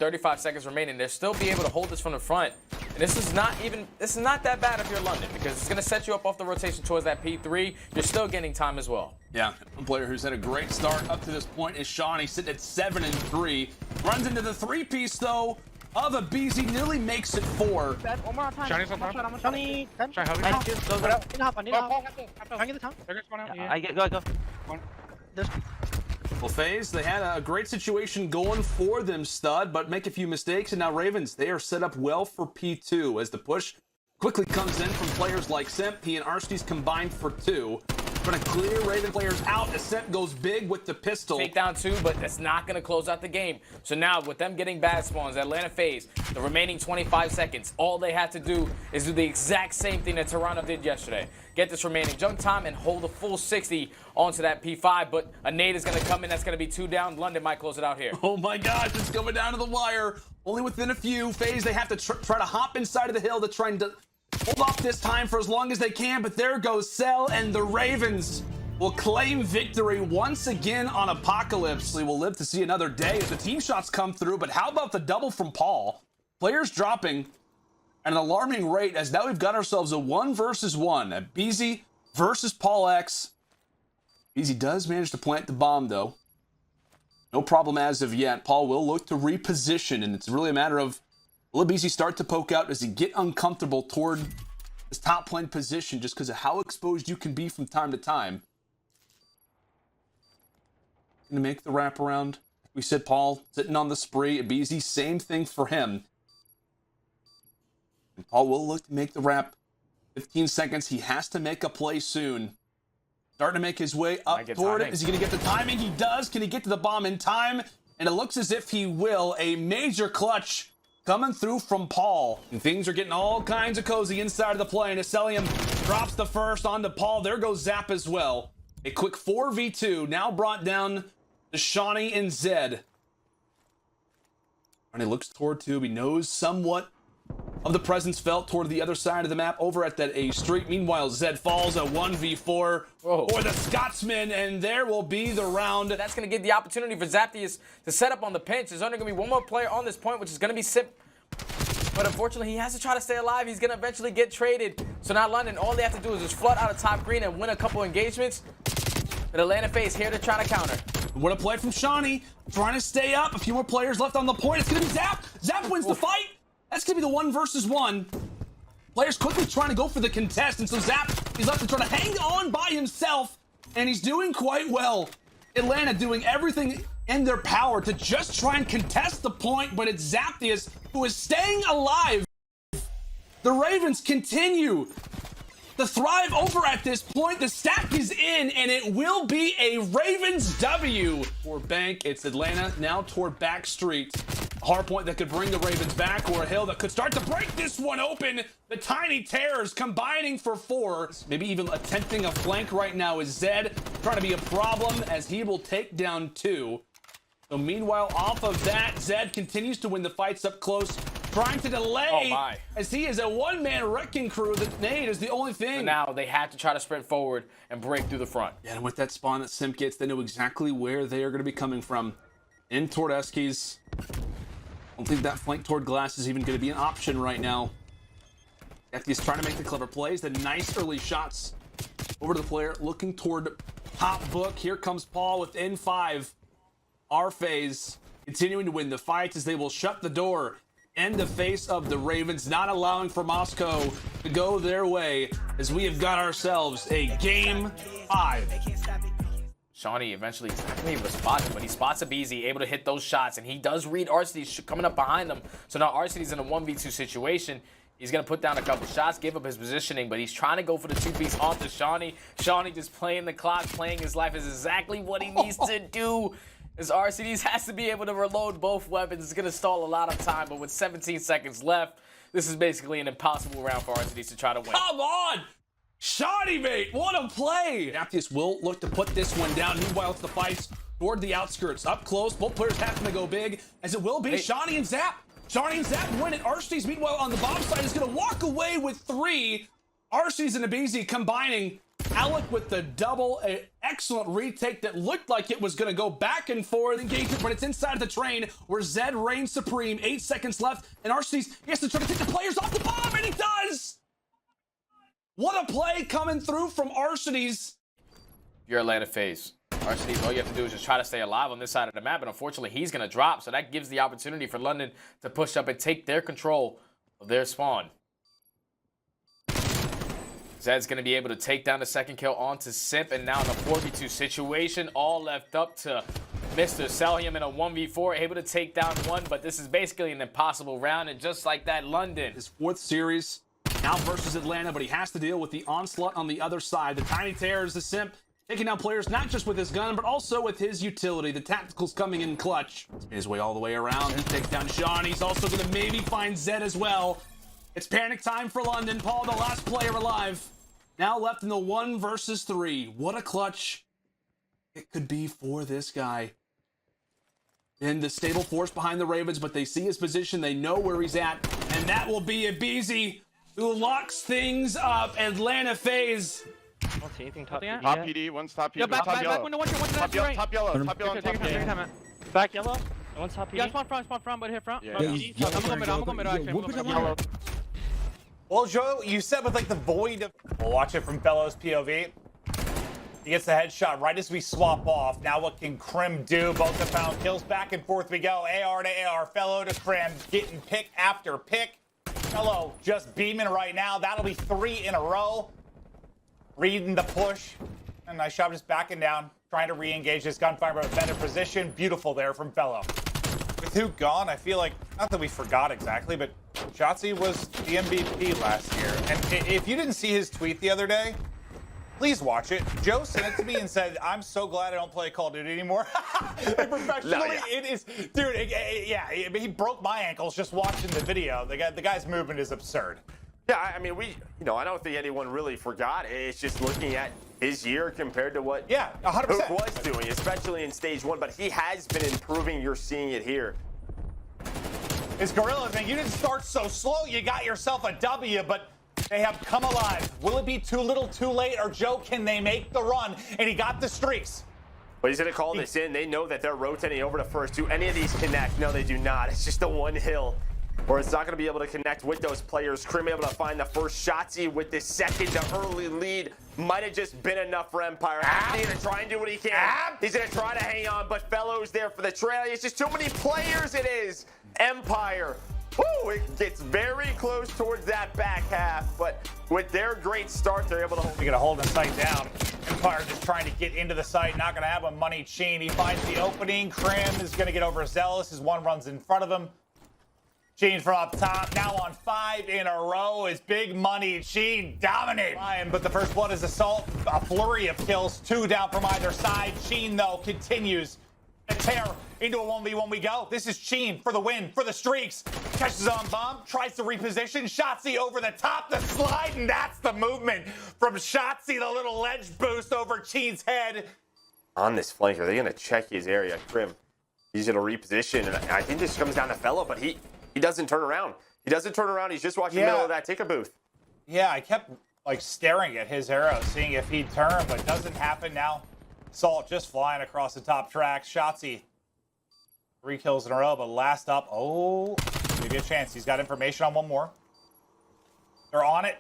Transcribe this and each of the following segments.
35 seconds remaining. They'll still be able to hold this from the front. And this is not that bad if you're London, because it's going to set you up off the rotation towards that P3. You're still getting time as well. Yeah, one player who's had a great start up to this point is Shawnee, sitting at 7-3. Runs into the 3-piece, though, of a BZ, nearly makes it 4. One more time. Shawnee's on top. Shawny, Try helping. I get the count. I get go. There's Well, FaZe, they had a great situation going for them, Stud, but make a few mistakes, and now Ravens, they are set up well for P2 as the push quickly comes in from players like Simp. He and Arcitys combined for 2. Trying to clear Raven players out as Simp goes big with the pistol. Take down 2, but that's not going to close out the game. So now, with them getting bad spawns, Atlanta FaZe, the remaining 25 seconds, all they have to do is do the exact same thing that Toronto did yesterday. Get this remaining jump time and hold a full 60 onto that P5, but a nade is going to come in. That's going to be 2 down. London might close it out here. Oh my gosh, it's coming down to the wire. Only within a few. FaZe, they have to try to hop inside of the hill to try and hold off this time for as long as they can, but there goes Cell, and the Ravens will claim victory once again on Apocalypse. We will live to see another day as the team shots come through, but how about the double from Paul? Players dropping at an alarming rate, as now we've got ourselves a 1 versus 1. A BZ versus Paul X. BZ does manage to plant the bomb, though. No problem as of yet. Paul will look to reposition, and it's really a matter of, will BZ start to poke out? Does he get uncomfortable toward his top lane position just because of how exposed you can be from time to time? Gonna make the wraparound. We said Paul sitting on the spree. BZ, same thing for him. And Paul will look to make the wrap. 15 seconds. He has to make a play soon. Starting to make his way up toward it. Is he going to get the timing? He does. Can he get to the bomb in time? And it looks as if he will. A major clutch coming through from Paul. And things are getting all kinds of cozy inside of the play. And Acelium drops the first onto Paul. There goes Zap as well. A quick 4v2 now brought down to Shawnee and Zed. And he looks toward tube. He knows somewhat of the presence felt toward the other side of the map over at that A Street. Meanwhile, Zed falls a 1v4 for the Scotsman, and there will be the round. That's going to give the opportunity for Zaptius to set up on the pinch. There's only going to be one more player on this point, which is going to be Simp. But unfortunately, he has to try to stay alive. He's going to eventually get traded. So now London, all they have to do is just flood out of top green and win a couple engagements. But Atlanta FaZe here to try to counter. What a play from Shawnee. Trying to stay up. A few more players left on the point. It's going to be Zap. Zap wins the fight. That's going to be the 1 versus 1. Players quickly trying to go for the contest, and so Zap, he's left to try to hang on by himself, and he's doing quite well. Atlanta doing everything in their power to just try and contest the point, but it's Zaptius who is staying alive. The Ravens continue to thrive over at this point. The stack is in, and it will be a Ravens W. For Bank, it's Atlanta now toward Back Street. A hard point that could bring the Ravens back, or a hill that could start to break this one open. The tiny tears combining for 4. Maybe even attempting a flank right now is Zed, trying to be a problem as he will take down 2. So meanwhile, off of that, Zed continues to win the fights up close, trying to delay as he is a one-man wrecking crew. The nade is the only thing. So now they have to try to sprint forward and break through the front. Yeah, and with that spawn that Simp gets, they know exactly where they are going to be coming from. In toward Eskies. I don't think that flank toward Glass is even going to be an option right now. Eskies trying to make the clever plays, the nice early shots over to the player, looking toward top book. Here comes Paul with N5. Our FaZe continuing to win the fights as they will shut the door in the face of the Ravens, not allowing for Moscow to go their way as we have got ourselves a game 5. Shawnee eventually, I can't even spot him, but he spots a BZ, able to hit those shots, and he does read Arcitys coming up behind them. So now Arcitys in a 1v2 situation. He's going to put down a couple shots, give up his positioning, but he's trying to go for the 2-piece onto Shawnee. Shawnee just playing the clock, playing his life is exactly what he needs to do. As Arcitys has to be able to reload both weapons. It's going to stall a lot of time, but with 17 seconds left, this is basically an impossible round for Arcitys to try to win. Come on! Shawnee, mate! What a play! Zaptius will look to put this one down. Meanwhile, it's the fights toward the outskirts. Up close, both players having to go big, as it will be Shawnee and Zap. Shawnee and Zap win it. Arcitys, meanwhile, on the bomb side, is going to walk away with 3. Arcitys and Abizi combining Alec with the double, an excellent retake that looked like it was going to go back and forth engagement, but it's inside of the train where Zed reigns supreme. 8 seconds left, and Arcitys, he has to try to take the players off the bomb, and he does! What a play coming through from Arcitys. You're Atlanta FaZe. Arcitys, all you have to do is just try to stay alive on this side of the map, and unfortunately, he's going to drop, so that gives the opportunity for London to push up and take their control of their spawn. Zed's going to be able to take down the second kill onto Simp, and now in a 4v2 situation, all left up to Mr. Selhium in a 1v4, able to take down one, but this is basically an impossible round, and just like that, London. His 4th series, now versus Atlanta, but he has to deal with the onslaught on the other side. The tiny tears, the Simp, taking down players not just with his gun, but also with his utility. The tacticals coming in clutch. He's made his way all the way around. He takes down Sean. He's also going to maybe find Zed as well. It's panic time for London. Paul, the last player alive. Now left in the 1 versus 3. What a clutch it could be for this guy. And the stable force behind the Ravens, but they see his position. They know where he's at. And that will be Abizi who locks things up. Atlanta FaZe. Top PD, one's top PD. Yo, back window, one Top yellow, top yellow, top yellow, top yellow. Back yellow. One's top PD. Yeah, spawn front, but hit front. Yeah. I'm going middle, actually. I'm going middle. Well, Joe, you said with like the void of... We'll watch it from Felo's POV. He gets the headshot right as we swap off. Now what can Crim do? Both have found kills. Back and forth we go. AR to AR. Felo to Crim. Getting pick after pick. Felo just beaming right now. That'll be 3 in a row. Reading the push. And nice shot just backing down. Trying to re-engage this gunfire, but a better position. Beautiful there from Felo. With who gone, I feel like, not that we forgot exactly, but Shotzzy was the MVP last year. And if you didn't see his tweet the other day, please watch it. Joe sent it to me and said, I'm so glad I don't play Call of Duty anymore. Like, professionally, it is, dude, yeah, he broke my ankles just watching the video. The guy's movement is absurd. Yeah, I mean, I don't think anyone really forgot. It's just looking at his year compared to what 100%. Hook was doing, especially in stage 1, but he has been improving. You're seeing it here. It's Gorillas, man. You didn't start so slow. You got yourself a W, but they have come alive. Will it be too little too late, or Joe, can they make the run? And he got the streaks. But he's going to call this in. They know that they're rotating over to first. Do any of these connect? No, they do not. It's just the one hill. Or it's not going to be able to connect with those players. Crim able to find the first Shotzzy with the second. The early lead might have just been enough for Empire. He's going to try and do what he can. He's going to try to hang on, but Felo's there for the trail. It's just too many players it is. Empire. Woo, it gets very close towards that back half, but with their great start, they're able to hold. They're going to hold the site down. Empire just trying to get into the site. Not going to have a money chain. He finds the opening. Crim is going to get overzealous. His one runs in front of him. Sheen from up top, now on 5 in a row is big money. Sheen dominating. But the first one is Assault, a flurry of kills, 2 down from either side. Sheen, though, continues to tear into a 1v1 we go. This is Sheen for the win, for the streaks. Catches on bomb, tries to reposition. Shotzzy over the top, the slide, and that's the movement from Shotzzy, the little ledge boost over Sheen's head. On this flank, are they going to check his area? Crim, he's going to reposition, and I think this comes down to Felo, but he doesn't turn around. He doesn't turn around. He's just watching the middle of that ticket booth. Yeah, I kept like staring at his arrow, seeing if he'd turn, but it doesn't happen now. Salt just flying across the top tracks. Shotzzy, 3 kills in a row, but last up, maybe a chance. He's got information on one more. They're on it.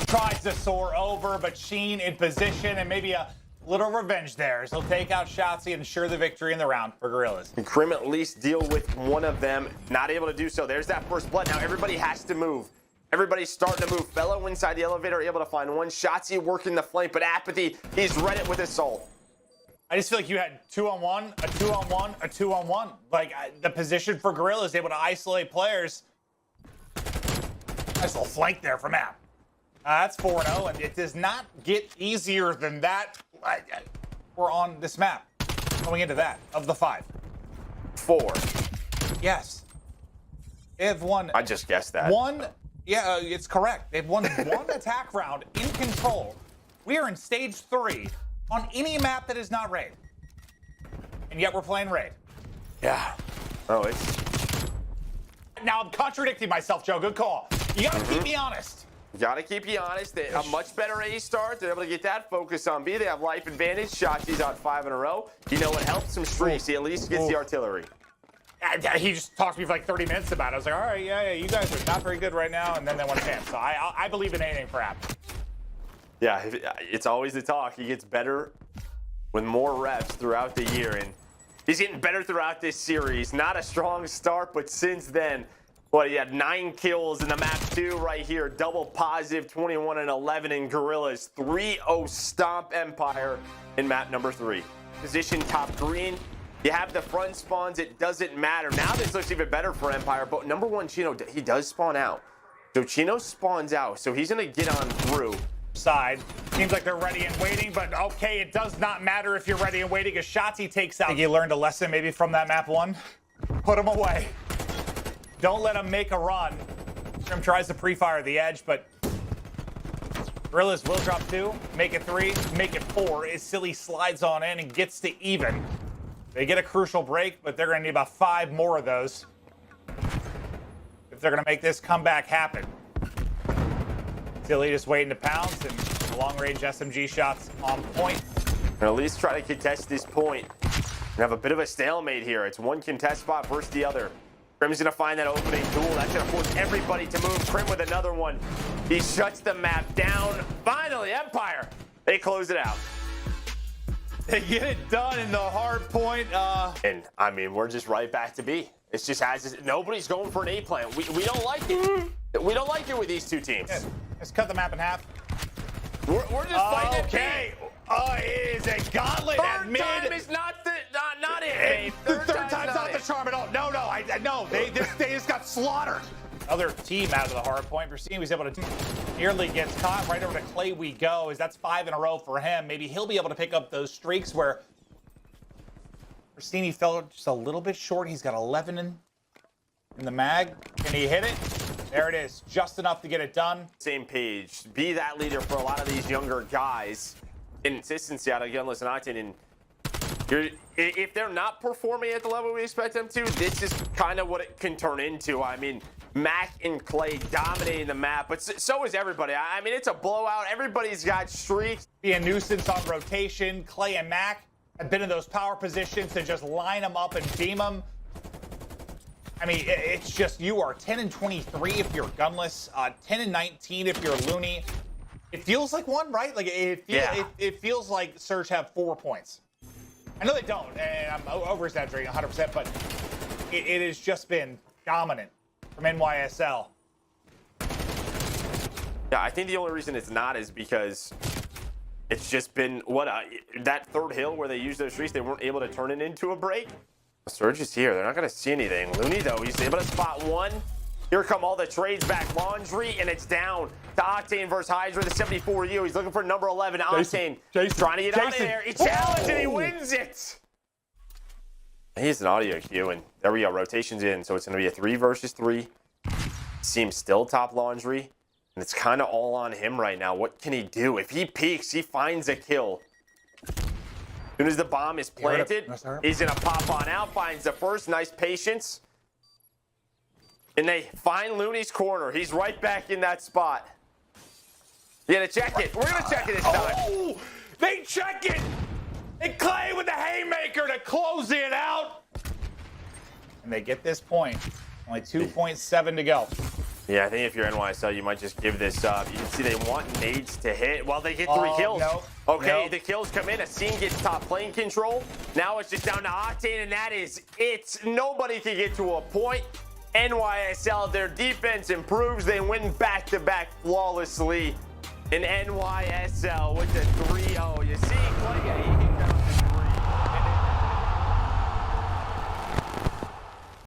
Tries to soar over, but Sheen in position, and maybe a little revenge there. So he'll take out Shotzzy and ensure the victory in the round for Gorillas. And Crim at least deal with one of them. Not able to do so. There's that first blood. Now everybody has to move. Everybody's starting to move. Fellow inside the elevator able to find one. Shotzzy working the flank, but Apathy, he's read it with Assault. I just feel like you had 2-on-1, a 2-on-1, a 2-on-1. Like the position for Gorillas able to isolate players. Nice little flank there from App. That's 4-0, and it does not get easier than that. We're on this map. Going into that, of the 5. 4. Yes. They have won. I just guessed that. Yeah, it's correct. They've won 1 attack round in control. We are in stage 3 on any map that is not raid. And yet we're playing raid. Yeah. Oh, it's... Now I'm contradicting myself, Joe. Good call. You gotta keep me honest. Gotta keep you honest. They a much better A start. They're able to get that focus on B. They have life advantage. Shotsi's on 5 in a row. You know what helps some streaks? He at least gets the artillery. He just talked to me for like 30 minutes about it. I was like, all right, yeah, you guys are not very good right now. And then they won a chance. So I believe in anything for App. Yeah, it's always the talk. He gets better with more reps throughout the year. And he's getting better throughout this series. Not a strong start, but since then, what, he had 9 kills in the map 2 right here. Double positive, 21 and 11 in Gorillas. 3-0 stomp Empire in map number 3. Position top green. You have the front spawns. It doesn't matter. Now this looks even better for Empire. But number 1, Chino, he does spawn out. So Chino spawns out. So he's going to get on through. Side. Seems like they're ready and waiting, but okay, it does not matter if you're ready and waiting. As Shotzzy takes out. I think you learned a lesson maybe from that map 1. Put him away. Don't let him make a run. Scrum tries to pre-fire the edge, but Gorillas will drop 2, make it 3, make it 4. As Silly slides on in and gets to even. They get a crucial break, but they're going to need about 5 more of those if they're going to make this comeback happen. Silly just waiting to pounce, and the long-range SMG shots on point. And at least try to contest this point. And have a bit of a stalemate here. It's one contest spot versus the other. Crim's going to find that opening duel. That's going to force everybody to move. Crim with another one. He shuts the map down. Finally, Empire. They close it out. They get it done in the hard point. And, I mean, we're just right back to B. It's just as nobody's going for an A plan. We don't like it. We don't like it with these two teams. Yeah, let's cut the map in half. We're just fighting okay. Oh, it is a gauntlet at mid. Third time is not it, babe. The third time's not the charm at all. No. They just got slaughtered. Other team out of the hard point. Racine was able to nearly gets caught. Right over to Clay we go, as that's 5 in a row for him. Maybe he'll be able to pick up those streaks where Racine fell just a little bit short. He's got 11 in the mag. Can he hit it? There it is. Just enough to get it done. Same page. Be that leader for a lot of these younger guys. Consistency out of Gunless and Octane. And if they're not performing at the level we expect them to, this is kind of what it can turn into. I mean, Mac and Clay dominating the map, but so is everybody. I mean, it's a blowout. Everybody's got streaks. Be a nuisance on rotation. Clay and Mac have been in those power positions to just line them up and beam them. I mean, it's just, you are 10 and 23 if you're Gunless, 10 and 19 if you're Looney. It feels like one, right? Like it feels like Surge have 4 points. I know they don't, and I'm over-exaggerating 100%, but it has just been dominant from NYSL. Yeah, I think the only reason it's not is because it's just been, that third hill where they used those streaks, they weren't able to turn it into a break. Surge is here. They're not going to see anything. Looney, though, he's able to spot one. Here come all the trades back. Laundry, and it's down to Octane versus Hydra, the 74U. He's looking for number 11. Octane trying to get out of there. He challenged and he wins it. He's an audio cue, and there we go. Rotation's in, so it's going to be a 3 versus 3. Seems still top Laundry, and it's kind of all on him right now. What can he do? If he peeks, he finds a kill. As soon as the bomb is planted, he's going to pop on out, finds the first. Nice patience. And they find Looney's corner. He's right back in that spot. You got to check it. We're going to check it this time. Oh, they check it. And Clay with the haymaker to close it out. And they get this point. Only 2.7 to go. Yeah, I think if you're NYSL, you might just give this up. You can see they want nades to hit. Well, they get 3 kills. Okay, the kills come in. Acine gets top plane control. Now it's just down to Octane, and that is it. Nobody can get to a point. NYSL, their defense improves. They win back-to-back flawlessly. And NYSL